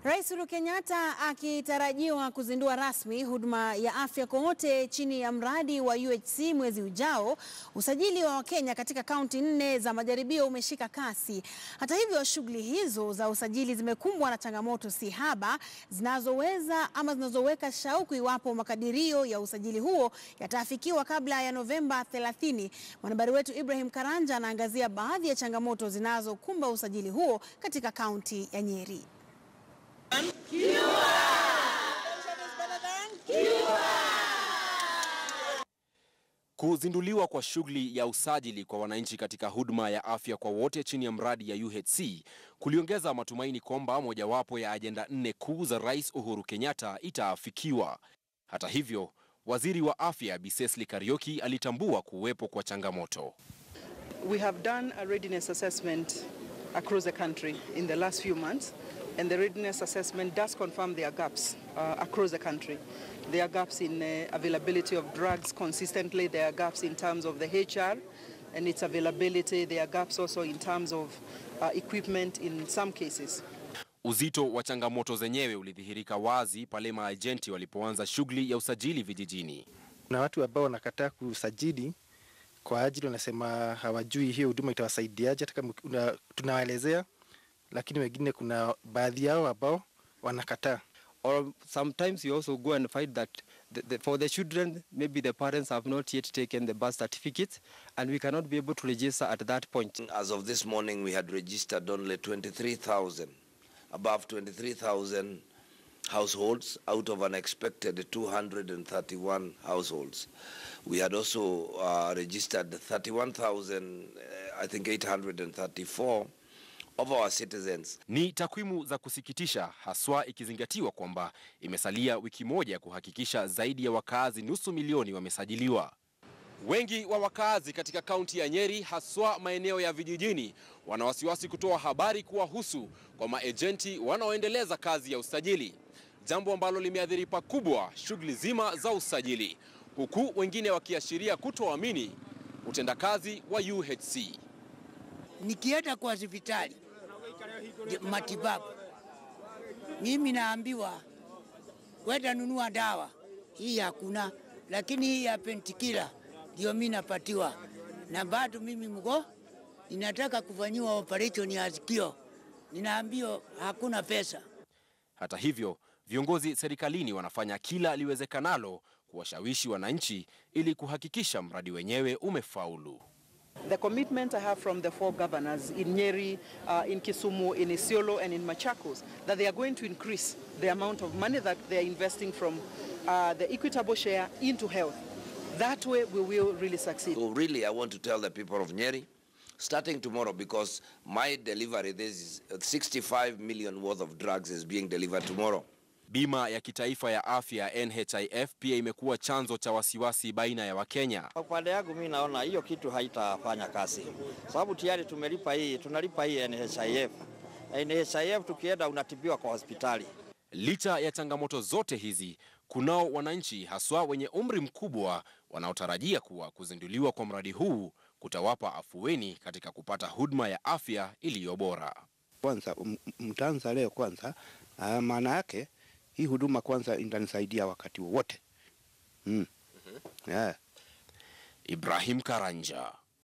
Rais Uhuru Kenyatta akitarajiwa kuzindua rasmi huduma ya afya kwa wote chini ya mradi wa UHC mwezi ujao. Usajili wa Wakenya katika kaunti 4 za majaribio umeshika kasi. Hata hivyo, shughuli hizo za usajili zimekumbwa na changamoto si haba zinazoweka shauku iwapo makadirio ya usajili huo yataafikiwa kabla ya Novemba 30. Mwanahabari wetu Ibrahim Karanja anaangazia baadhi ya changamoto zinazokumba usajili huo katika kaunti ya Nyeri. Kuzinduliwa kwa shughuli ya usajili kwa wananchi katika huduma ya afya kwa wote chini ya mradi ya UHC kuliongeza matumaini kwamba mojawapo ya ajenda 4 kuu za Rais Uhuru Kenyatta itaafikiwa. Hata hivyo, waziri wa afya Bi Kariuki alitambua kuwepo kwa changamoto. We have done a readiness assessment across the country in the last few months, and the readiness assessment does confirm there are gaps across the country. There are gaps in availability of drugs consistently. There are gaps in terms of the HR and its availability. There are gaps also in terms of equipment in some cases. Uzito wa changamoto zenyewe ulidhihirika wazi pale maajenti walipoanza shughuli ya usajili vijijini. Kuna watu ambao wanakataa kusajili kwa ajili wanasema hawajui hiyo huduma itawasaidiaje, hata kama tunawaelezea, lakini wengine kuna baadhi yao ambao wanakataa. Or sometimes you also go and find that for the children, maybe the parents have not yet taken the birth certificate, and we cannot be able to register at that point. As of this morning, we had registered only 23,000, above 23,000 households out of an expected 231 households. We had also registered 31,834 of our citizens. Ni takwimu za kusikitisha, haswa ikizingatiwa kwamba imesalia wiki moja kuhakikisha zaidi ya wakazi nusu milioni wamesajiliwa. Wengi wa wakazi katika kaunti ya Nyeri, haswa maeneo ya vijijini, wana wasiwasi kutoa habari kuwahusu kwa maejenti wanaoendeleza kazi ya usajili, jambo ambalo limeathiri pakubwa shughuli zima za usajili, huku wengine wakiashiria kutoamini utendakazi wa UHC. Nikienda kwa hospitali matibabu, mimi naambiwa kwenda nunua dawa, hii hakuna, lakini hii ya pentikila ndio mimi napatiwa, na bado mimi ninataka kufanyiwa operation ya sikio, ninaambiwa hakuna pesa. Hata hivyo, viongozi serikalini wanafanya kila liwezekanalo kuwashawishi wananchi ili kuhakikisha mradi wenyewe umefaulu. The commitment I have from the 4 governors in Nyeri, in Kisumu, in Isiolo and in Machakos, that they are going to increase the amount of money that they are investing from the equitable share into health. That way we will really succeed. So really I want to tell the people of Nyeri, starting tomorrow, because my delivery, this is 65 million worth of drugs is being delivered tomorrow. Bima ya kitaifa ya afya NHIF pia imekuwa chanzo cha wasiwasi baina ya Wakenya. Kwa upande wangu mimi naona hiyo kitu haitafanya kazi. Sababu tayari tunalipa hii NHIF. NHIF tukienda unatibiwa kwa hospitali. Licha ya changamoto zote hizi, kunao wananchi haswa wenye umri mkubwa wanaotarajia kuwa kuzinduliwa kwa mradi huu kutawapa afueni katika kupata huduma ya afya iliyo bora. Kwanza mtaanza leo kwanza, maana yake hii huduma kwanza inanisaidia wakati wote. Yeah. Ibrahim Karanja,